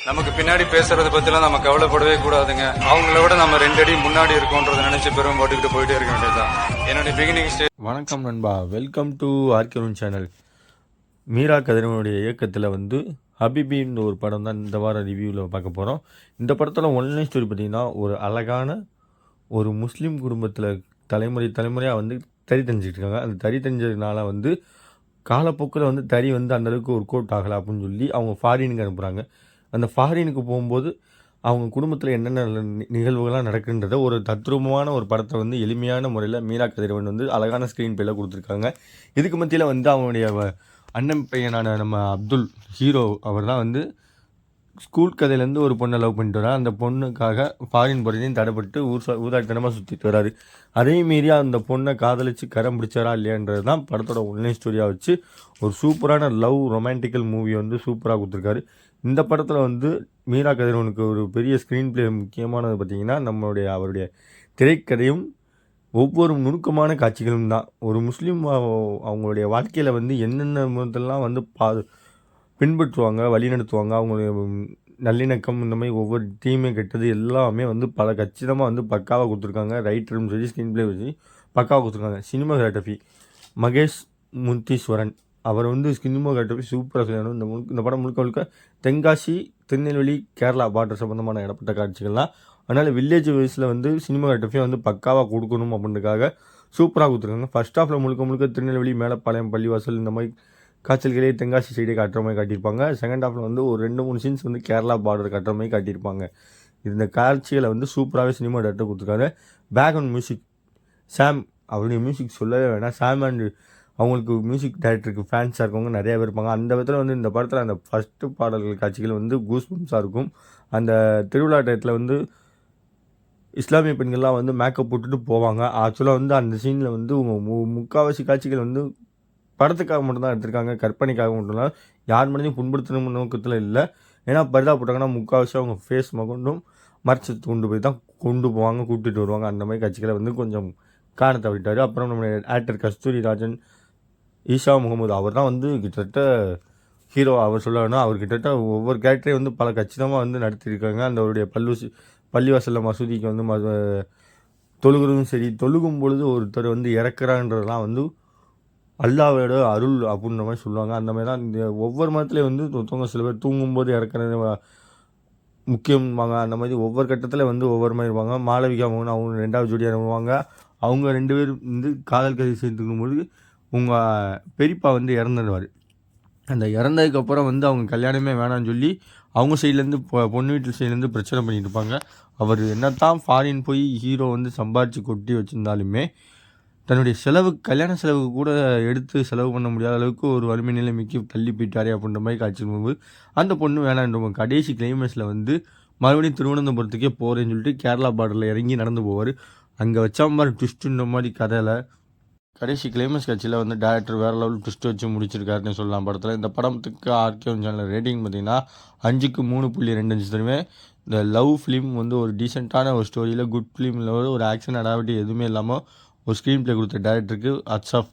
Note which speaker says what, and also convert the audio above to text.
Speaker 1: நமக்கு பின்னாடி பேசுறதை பத்திலாம் நம்ம கவலைப்படவே கூடாதுங்க. அவங்கள விட நம்ம 2 அடி முன்னாடி இருக்கோன்றதை நினைச்சு பெரும் போட்டுக்கிட்டு போயிட்டே இருக்க வேண்டியதுதான் என்னுடைய பிகினிங் ஸ்டேஜ்.
Speaker 2: வணக்கம் நண்பா, வெல்கம் டு ஆர்கேரூன் சேனல். மீரா கதிரவனுடைய இயக்கத்தில் ஹபிபின்னு ஒரு படம் தான் இந்த வாரம் ரிவ்யூவில் பார்க்க போகிறோம். இந்த படத்தில் ஒன்லைன் ஸ்டோரி பார்த்திங்கன்னா, ஒரு அழகான ஒரு முஸ்லீம் குடும்பத்தில் தலைமுறையாக தறி தெரிஞ்சிட்டு இருக்காங்க. அந்த தறி தெரிஞ்சதுனால காலப்போக்கில் தறி அந்தளவுக்கு ஒரு கோட் ஆகலை அப்படின்னு சொல்லி அவங்க ஃபாரினுக்கு அனுப்புகிறாங்க. அந்த ஃபாரினுக்கு போகும்போது அவங்க குடும்பத்தில் என்னென்ன நிகழ்வுகள்லாம் நடக்குன்றத ஒரு தத்ரூபமான ஒரு படத்தை எளிமையான முறையில் மீரா கதிரவன் அழகான ஸ்க்ரீன் பிளேல கொடுத்துருக்காங்க. இதுக்கு மத்தியில் அவனுடைய அண்ணன் பையனான நம்ம அப்துல் ஹீரோ அவர் தான் ஸ்கூல் கதையிலேருந்து ஒரு பொண்ணை லவ் பண்ணிட்டு வரார். அந்த பொண்ணுக்காக ஃபாரின் போகிறதையும் தடைப்பட்டு ஊதாரித்தனமாக சுற்றிட்டு வராரு. அதே மீறி அந்த பொண்ணை காதலிச்சு கரம் பிடிச்சாரா இல்லையான்றது தான் படத்தோட ஒன்லைன் ஸ்டோரியாக வச்சு ஒரு சூப்பரான லவ் ரொமான்டிக்கல் மூவி சூப்பராக கொடுத்துருக்காரு. இந்த படத்தில் மீரா கதிரவனுக்கு ஒரு பெரிய ஸ்க்ரீன் பிளே முக்கியமானது பார்த்திங்கன்னா, அவருடைய திரைக்கதையும் ஒவ்வொரு நுணுக்கமான காட்சிகளும் தான். ஒரு முஸ்லீம் அவங்களுடைய வாழ்க்கையில் என்னென்ன முறையெல்லாம் பின்பற்றுவாங்க, வழிநடத்துவாங்க, அவங்களுடைய நல்லிணக்கம், இந்த மாதிரி ஒவ்வொரு டீமே கெட்டது எல்லாமே பல கச்சிதமாக பக்காவாக கொடுத்துருக்காங்க. ரைட்டரும் சரி, ஸ்க்ரீன் பிளே வச்சு பக்காவாக கொடுத்துருக்காங்க. சினிமாகிராஃபி மகேஷ் முத்தீஸ்வரன் அவர் சினிமாகிராஃபி சூப்பராக செய்யணும். இந்த படம் முழுக்க தென்காசி, திருநெல்வேலி, கேரளா பார்டர் சம்மந்தமான இடப்பட்ட காட்சிகள்லாம். அதனால் வில்லேஜ் வைஸில் சினிமாகிராஃபியை பக்காவாக கொடுக்கணும் அப்படின்றதுக்காக சூப்பராக கொடுத்துருக்காங்க. ஃபர்ஸ்ட் ஹாஃபில் முழுக்க திருநெல்வேலி, மேலப்பாளையம், பள்ளிவாசல் இந்த மாதிரி காய்ச்சல்களே தென்காசி சைடே காட்டுற மாதிரி காட்டியிருப்பாங்க. செகண்ட் ஹாஃபில் ஒரு 2-3 சீன்ஸ் கேரளா பார்டர் காட்டுற மாதிரி காட்டியிருப்பாங்க. இந்த காட்சிகளை சூப்பராகவே சினிமா டேரக்டர் கொடுத்துருக்காங்க. பேக்ரவுண்ட் மியூசிக் சாம், அவருடைய மியூசிக் சொல்லவே வேணாம். சாம் அண்ட் அவங்களுக்கு மியூசிக் டைரக்டருக்கு ஃபேன்ஸாக இருக்கவங்க நிறைய பேர் இருப்பாங்க. அந்த விதத்தில் இந்த படத்தில் அந்த ஃபஸ்ட்டு பாடல்கள் காட்சிகள் கூஸ் பம்ஸாக இருக்கும். அந்த திருவிழா டயத்தில் இஸ்லாமிய பெண்கள்லாம் மேக்கப் போட்டுட்டு போவாங்க. ஆக்சுவலாக அந்த சீனில் முக்கால்வாசி காட்சிகள் படத்துக்காக மட்டும்தான் எடுத்திருக்காங்க, கற்பனைக்காக மட்டும்தான். யார் மனதையும் புண்படுத்தணும் நோக்கத்தில் இல்லை. ஏன்னா பரிதா போட்டாங்கன்னா முக்கால்வாசி அவங்க ஃபேஸ் கொண்டும் மறைச்சி கொண்டு போய் தான் கொண்டு போவாங்க, கூப்பிட்டுட்டு வருவாங்க. அந்த மாதிரி காட்சிகளை கொஞ்சம் காரணத்தை விட்டார். அப்புறம் நம்ம ஆக்டர் கஸ்தூரி ராஜன், ஈஷா முகமது அவர் தான் கிட்டத்தட்ட ஹீரோ. அவர் சொல்ல வேணும், அவர் கிட்டத்தட்ட ஒவ்வொரு கேரக்டரையும் பல கச்சிதமாக நடத்தியிருக்காங்க. அந்த அவருடைய பள்ளிவாசலில் மசூதிக்கு தொழுகிறதும் சரி, தொழுகும் பொழுது ஒருத்தர் இறக்குறான்றதெல்லாம் அல்லாவோட அருள் அப்படின்ற மாதிரி சொல்லுவாங்க. அந்த மாதிரி தான் இந்த ஒவ்வொரு மதத்துலேயும் ஒருத்தவங்க சில பேர் தூங்கும்போது இறக்குறது முக்கியம்பாங்க. அந்த மாதிரி ஒவ்வொரு கட்டத்தில் ஒவ்வொரு மாதிரி இருப்பாங்க. மாளவிகா மோகன் அவங்க 2வது ஜோடியாக இருப்பாங்க. அவங்க 2 பேர் காதல் கதை சேர்த்துக்கும்போது உங்கள் பெரியப்பா இறந்துடுவார். அந்த இறந்ததுக்கப்புறம் அவங்க கல்யாணமே வேணான்னு சொல்லி அவங்க சைட்லேருந்து பொண்ணு வீட்டு சைட்லேருந்து பிரச்சனை பண்ணிட்டு இருப்பாங்க. அவர் என்னத்தான் ஃபாரின் போய் ஹீரோ சம்பாரித்து கொட்டி வச்சுருந்தாலுமே தன்னுடைய கல்யாண செலவுக்கு கூட எடுத்து செலவு பண்ண முடியாத அளவுக்கு ஒரு வறுமை நிலைமைக்கு தள்ளி போயிட்டாரே அப்படின்ற மாதிரி காட்சி போது அந்த பொண்ணு வேணான்ற கடைசி கிளைமேக்ஸில் மறுபடியும் திருவனந்தபுரத்துக்கே போகிறேன்னு சொல்லிட்டு கேரளா பார்டரில் இறங்கி நடந்து போவார். அங்கே வச்சா மாதிரி ட்விஸ்ட்டுன்ற மாதிரி கதையில் கடைசி கிளைமேக்ஸ் காட்சியில் டேரக்டர் வேறு லெவல் ட்விஸ்ட் வச்சு முடிச்சிருக்காருன்னு சொல்லலாம் படத்தில். இந்த படத்துக்கு ஆர்கேரூன் சேனல் ரேட்டிங் பார்த்திங்கன்னா 5க்கு 3.25 தருவேன். இந்த லவ் ஃபிலிம் ஒரு டீசெண்டான ஒரு ஸ்டோரியில் குட் ஃபிலிமில் ஒரு ஆக்ஷன் அடாவிட்டி எதுவுமே இல்லாமல் ஒரு ஸ்க்ரீன் பிளே கொடுத்த டேரக்டருக்கு ஹட்ஸ் ஆஃப்.